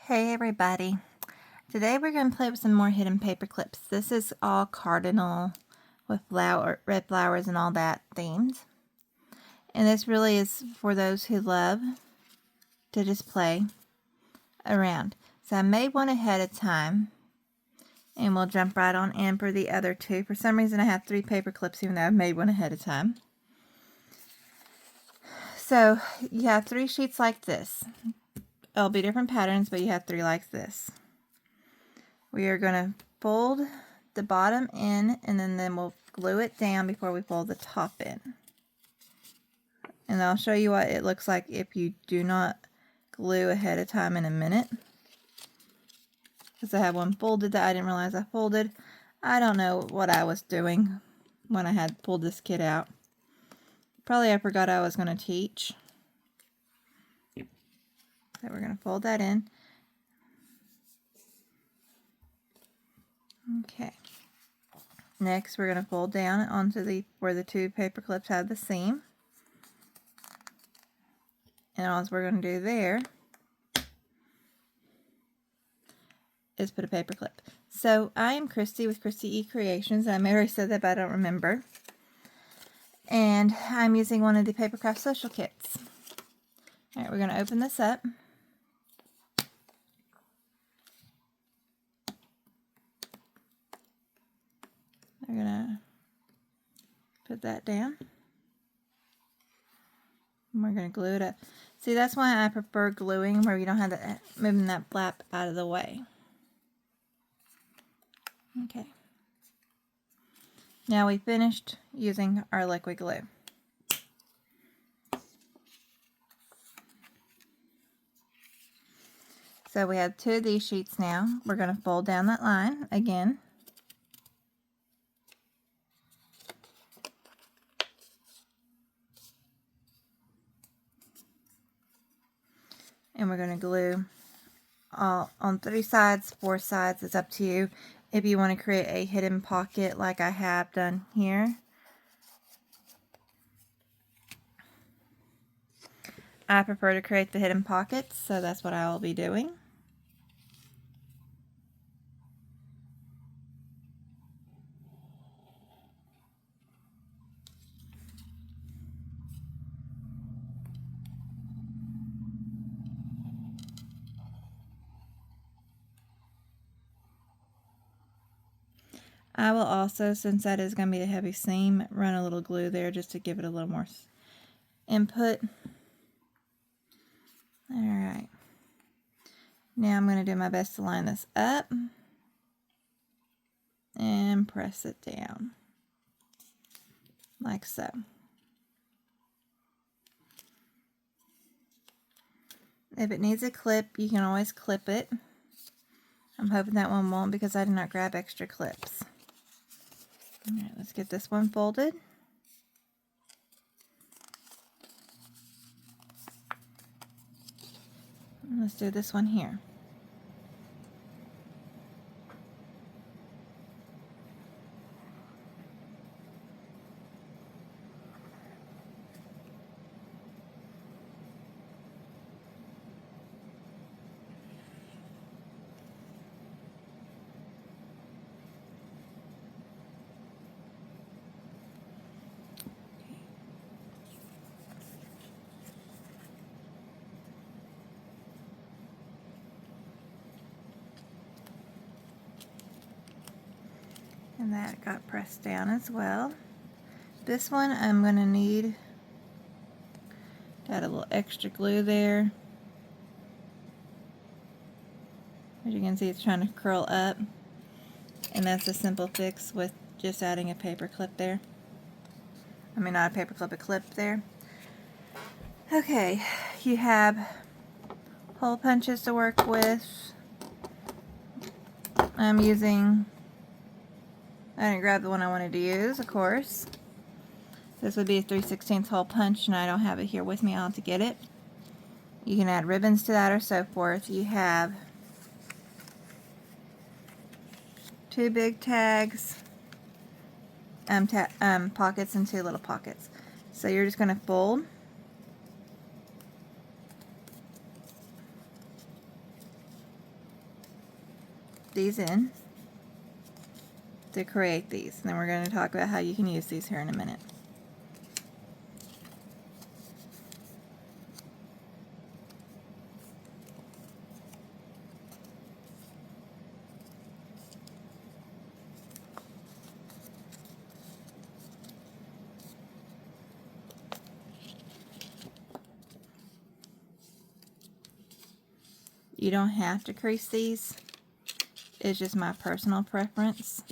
Hey everybody, today we're going to play with some more hidden paper clips. This is all cardinal with red flowers and all that themed. And this really is for those who love to just play around. So I made one ahead of time and we'll jump right on in for the other two. For some reason I have 3 paper clips even though I've made one ahead of time. So you have 3 sheets like this. It'll be different patterns, but you have 3 like this. We are going to fold the bottom in and then we'll glue it down before we fold the top in. And I'll show you what it looks like if you do not glue ahead of time in a minute. Because I have one folded that I didn't realize I folded. I don't know what I was doing when I had pulled this kit out. Probably I forgot I was going to teach. So we're going to fold that in. Okay. Next, we're going to fold down onto where the 2 paper clips have the seam. And all we're going to do there is put a paper clip. So I am Christy with Christi E Creations. I may have already said that, but I don't remember. And I'm using one of the Papercraft Social Kits. All right, we're going to open this up. We're going to put that down. And we're going to glue it up. See, that's why I prefer gluing where you don't have to moving that flap out of the way. Okay. Now we finished using our liquid glue. So we have 2 of these sheets now. We're going to fold down that line again. And we're going to glue all on 3 sides, 4 sides. It's up to you if you want to create a hidden pocket like I have done here. I prefer to create the hidden pockets, so that's what I will be doing. I will also, since that is going to be a heavy seam, run a little glue there just to give it a little more input. Alright. Now I'm going to do my best to line this up and press it down. Like so. If it needs a clip, you can always clip it. I'm hoping that one won't because I did not grab extra clips. Alright, let's get this one folded. And let's do this one here. And that got pressed down as well. This one I'm going to need, got a little extra glue there. As you can see, it's trying to curl up. And that's a simple fix with just adding a paper clip there. I mean, not a paper clip, a clip there. Okay, you have hole punches to work with. I'm using, I didn't grab the one I wanted to use, of course. This would be a 3/16 hole punch, and I don't have it here with me. I'll have to get it. You can add ribbons to that or so forth. You have 2 big tags, pockets, and 2 little pockets. So you're just going to fold. these in to create these. And then we're going to talk about how you can use these here in a minute. You don't have to crease these. It's just my personal preference.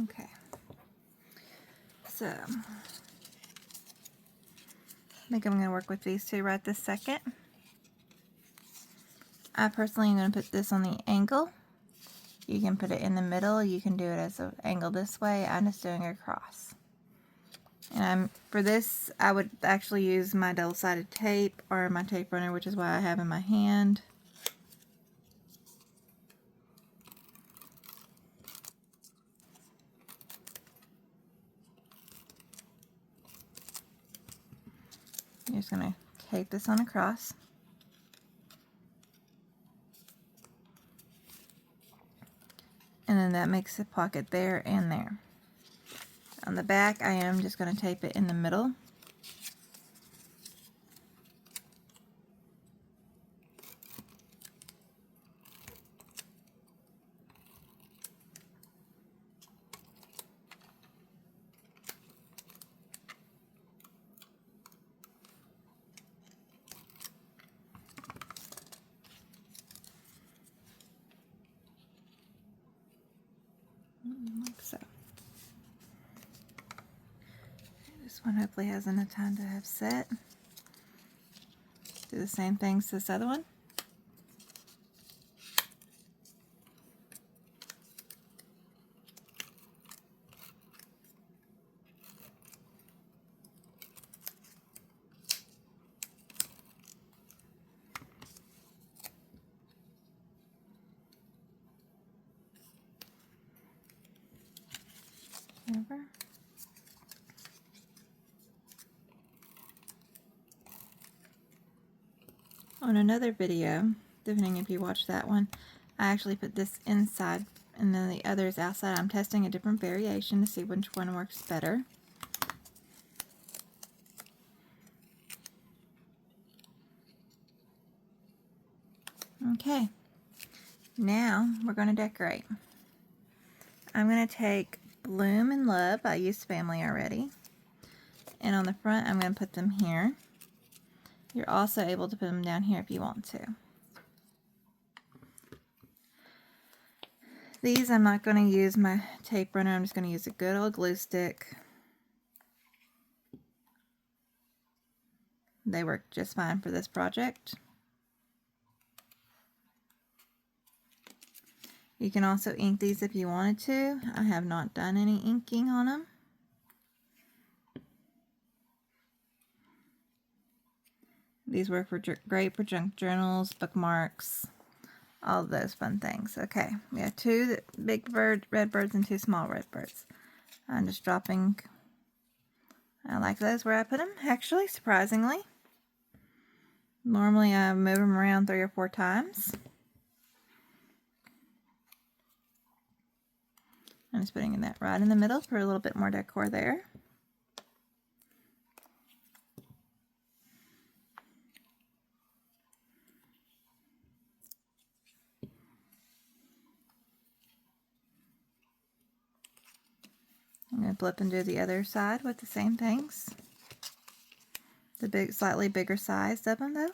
Okay, so I think I'm going to work with these two right this second. I personally am going to put this on the angle. You can put it in the middle. You can do it as an angle this way. I'm just doing it across. And for this, I would actually use my double-sided tape or my tape runner, which is what I have in my hand. You're just going to tape this on across. And then that makes a pocket there and there. On the back, I am just going to tape it in the middle. Like so. This one hopefully has enough time to have set. Do the same things to this other one. Over. On another video, depending if you watch that one, I actually put this inside and then the other is outside. I'm testing a different variation to see which one works better. Okay, now we're going to decorate. I'm going to take Bloom and Love. I used Family already. And on the front, I'm going to put them here. You're also able to put them down here if you want to. These, I'm not going to use my tape runner. I'm just going to use a good old glue stick. They work just fine for this project. You can also ink these if you wanted to. I have not done any inking on them. These work for great for junk journals, bookmarks, all of those fun things. Okay, we have two big red birds and two small red birds. I'm just dropping. I like those where I put them, actually, surprisingly. Normally I move them around 3 or 4 times. I'm just putting that right in the middle for a little bit more decor there. I'm going to flip and do the other side with the same things. The slightly bigger size of them though.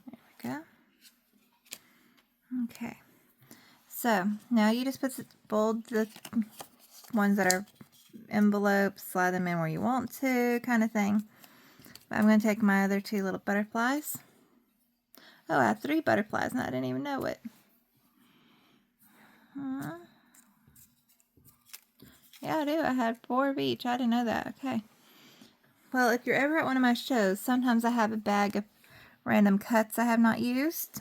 There we go. Okay. So now you just fold the ones that are envelopes, slide them in where you want to, kind of thing. I'm going to take my other two little butterflies. Oh, I have 3 butterflies and I didn't even know it. Yeah, I do. I had 4 of each. I didn't know that. Okay. Well, if you're ever at one of my shows, sometimes I have a bag of random cuts I have not used.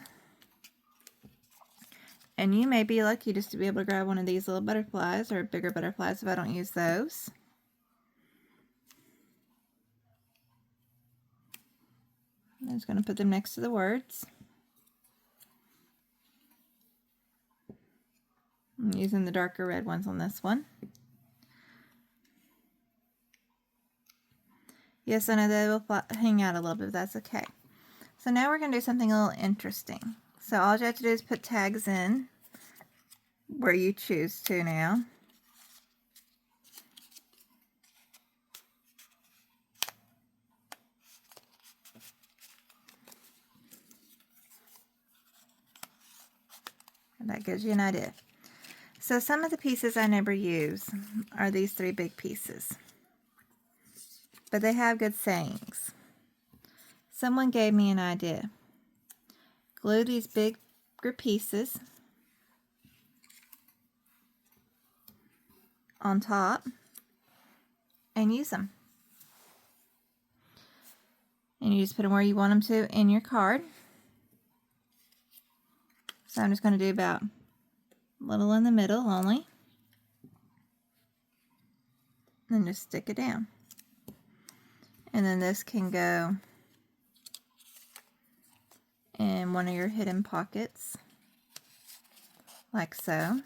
And you may be lucky just to be able to grab one of these little butterflies or bigger butterflies if I don't use those. I'm just going to put them next to the words. I'm using the darker red ones on this one. Yes, I know they will hang out a little bit, but that's okay. So now we're going to do something a little interesting. So all you have to do is put tags in where you choose to now. And that gives you an idea. So some of the pieces I never use are these 3 big pieces. But they have good sayings. Someone gave me an idea. Glue these bigger pieces on top and use them. And you just put them where you want them to in your card. So I'm just going to do about a little in the middle only. And just stick it down. And then this can go in one of your hidden pockets, like so.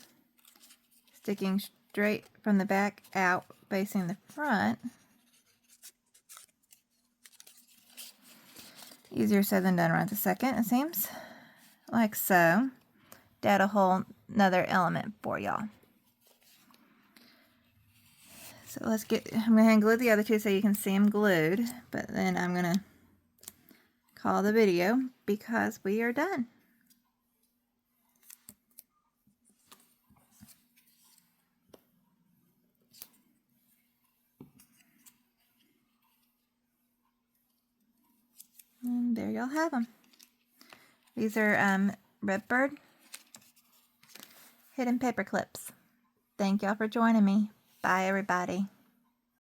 Sticking straight from the back out, facing the front. Easier said than done right this second, it seems. Like so. To add a whole another element for y'all. So let's get, I'm going to hand glue the other 2 so you can see them glued, but then I'm going to call the video because we are done. And there y'all have them. These are Redbird hidden paper clips. Thank y'all for joining me. Bye everybody.